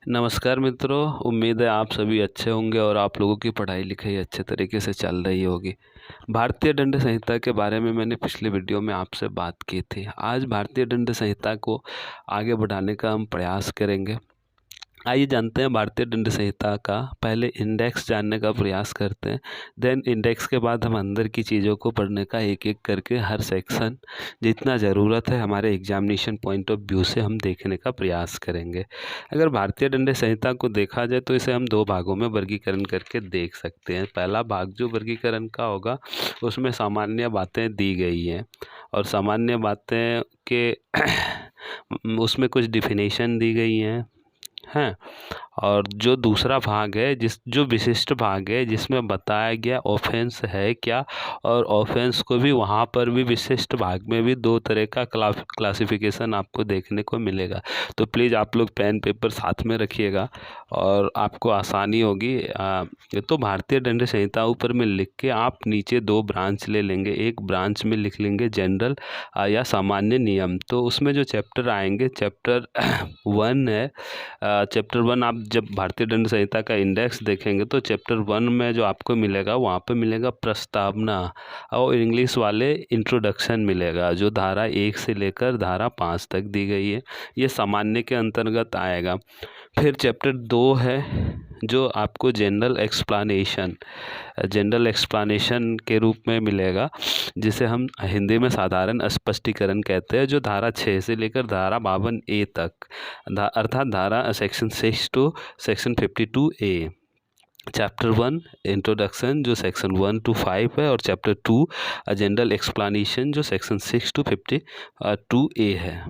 नमस्कार मित्रों, उम्मीद है आप सभी अच्छे होंगे और आप लोगों की पढ़ाई लिखाई अच्छे तरीके से चल रही होगी। भारतीय दंड संहिता के बारे में मैंने पिछले वीडियो में आपसे बात की थी। आज भारतीय दंड संहिता को आगे बढ़ाने का हम प्रयास करेंगे। आइए जानते हैं भारतीय दंड संहिता का। पहले इंडेक्स जानने का प्रयास करते हैं, देन इंडेक्स के बाद हम अंदर की चीज़ों को पढ़ने का एक एक करके हर सेक्शन जितना ज़रूरत है हमारे एग्जामिनेशन पॉइंट ऑफ व्यू से हम देखने का प्रयास करेंगे। अगर भारतीय दंड संहिता को देखा जाए तो इसे हम दो भागों में वर्गीकरण करके देख सकते हैं। पहला भाग जो वर्गीकरण का होगा उसमें सामान्य बातें दी गई हैं और सामान्य बातें के उसमें कुछ डिफिनेशन दी गई हैं। और जो दूसरा भाग है जो विशिष्ट भाग है जिसमें बताया गया ऑफेंस है क्या, और ऑफेंस को भी वहाँ पर भी विशिष्ट भाग में भी दो तरह का क्लासिफिकेशन आपको देखने को मिलेगा। तो प्लीज़ आप लोग पेन पेपर साथ में रखिएगा और आपको आसानी होगी। तो भारतीय दंड संहिता ऊपर में लिख के आप नीचे दो ब्रांच ले लेंगे। एक ब्रांच में लिख लेंगे जनरल या सामान्य नियम। तो उसमें जो चैप्टर आएंगे चैप्टर 1 है। चैप्टर 1 आप जब भारतीय दंड संहिता का इंडेक्स देखेंगे तो चैप्टर 1 में जो आपको मिलेगा वहाँ पे मिलेगा प्रस्तावना, और इंग्लिश वाले इंट्रोडक्शन मिलेगा जो धारा 1 से लेकर धारा 5 तक दी गई है। ये सामान्य के अंतर्गत आएगा। फिर चैप्टर 2 है जो आपको जनरल एक्सप्लानेशन के रूप में मिलेगा, जिसे हम हिंदी में साधारण स्पष्टीकरण कहते हैं, जो धारा 6 से लेकर धारा 52A तक अर्थात धारा section 6 to section 52A। Chapter 1 introduction जो सेक्शन 1 to 5 है, और चैप्टर 2 जनरल एक्सप्लानेशन जो सेक्शन 6 to 52A है।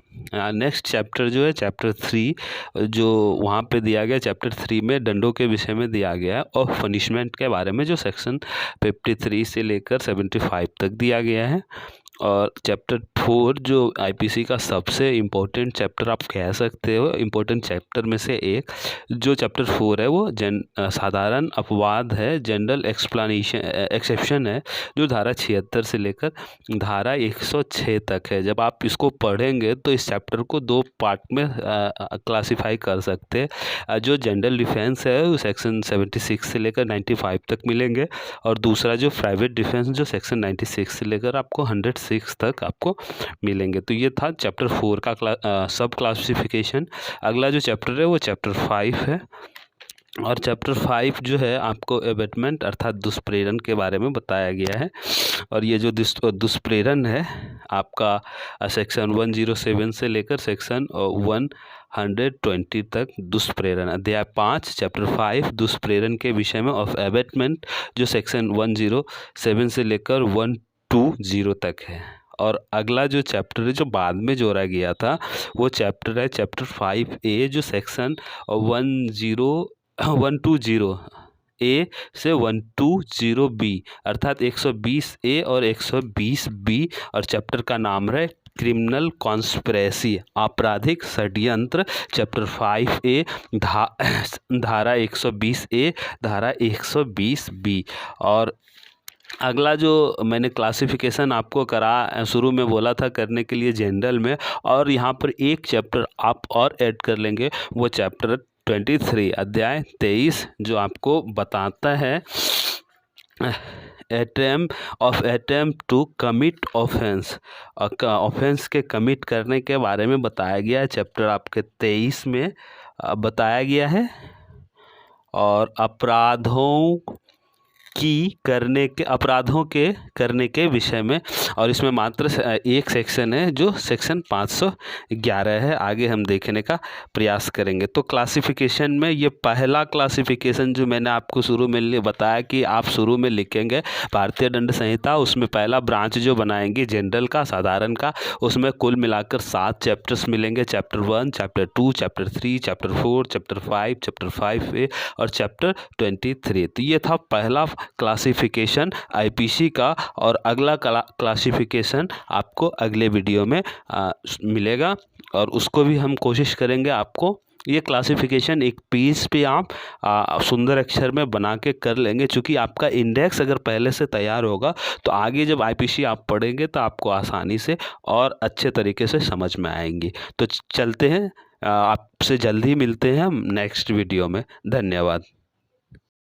नेक्स्ट चैप्टर जो है चैप्टर 3 जो वहाँ पे दिया गया, चैप्टर 3 में दंडों के विषय में दिया गया है और पनिशमेंट के बारे में जो सेक्शन 53 से लेकर 75 तक दिया गया है। और चैप्टर 4 जो आईपीसी का सबसे इम्पोर्टेंट चैप्टर आप कह सकते हो, इम्पोर्टेंट चैप्टर में से एक जो चैप्टर 4 है वो साधारण अपवाद है, जनरल एक्सेप्शन है, जो धारा 76 से लेकर धारा 106 तक है। जब आप इसको पढ़ेंगे तो इस चैप्टर को दो पार्ट में क्लासिफाई कर सकते हैं। जो जनरल डिफेंस है वो सेक्शन 76 से लेकर 95 तक मिलेंगे, और दूसरा जो प्राइवेट डिफेंस जो सेक्शन 96 से लेकर आपको 106 तक आपको मिलेंगे। तो ये था चैप्टर 4 का सब क्लासिफिकेशन। अगला जो चैप्टर है वो चैप्टर 5 है, और चैप्टर 5 जो है आपको एबेटमेंट अर्थात दुष्प्रेरण के बारे में बताया गया है। और ये जो दुष्प्रेरण है आपका सेक्शन 107 से लेकर सेक्शन 120 तक दुष्प्रेरण। अध्याय 5 चैप्टर 5 दुष्प्रेरण के विषय में ऑफ एबेटमेंट जो सेक्शन 107 से लेकर 120 तक है। और अगला जो चैप्टर है जो बाद में जोड़ा गया था वो चैप्टर है चैप्टर 5A जो सेक्शन 120 ए से 120B अर्थात 120A और 120B, और चैप्टर का नाम है क्रिमिनल कॉन्स्पिरेसी आपराधिक षड्यंत्र। चैप्टर 5A धारा 120A धारा 120B। और अगला जो मैंने क्लासिफिकेशन आपको शुरू में बोला था करने के लिए जनरल में, और यहाँ पर एक चैप्टर आप और ऐड कर लेंगे, वो चैप्टर 23 अध्याय 23 जो आपको बताता है attempt to commit offence. Offence के कमिट करने के बारे में बताया गया है। चैप्टर आपके 23 में बताया गया है। और अपराधों के करने के विषय में, और इसमें मात्र एक सेक्शन है जो सेक्शन 511 है। आगे हम देखने का प्रयास करेंगे। तो क्लासिफिकेशन में ये पहला क्लासिफिकेशन जो मैंने आपको शुरू में बताया कि आप शुरू में लिखेंगे भारतीय दंड संहिता, उसमें पहला ब्रांच जो बनाएंगे जनरल का साधारण का, उसमें कुल मिलाकर 7 चैप्टर्स मिलेंगे। Chapter 1 chapter 2 chapter 3 chapter 4 chapter 5 chapter 5A और चैप्टर 23। तो ये था पहला क्लासिफिकेशन आईपीसी का, और अगला क्लासिफिकेशन आपको अगले वीडियो में मिलेगा, और उसको भी हम कोशिश करेंगे आपको ये क्लासिफिकेशन एक पेज पे आप सुंदर अक्षर में बना के कर लेंगे। चूँकि आपका इंडेक्स अगर पहले से तैयार होगा तो आगे जब आईपीसी आप पढ़ेंगे तो आपको आसानी से और अच्छे तरीके से समझ में आएंगी। तो चलते हैं आपसे जल्दी मिलते हैं हम नेक्स्ट वीडियो में। धन्यवाद।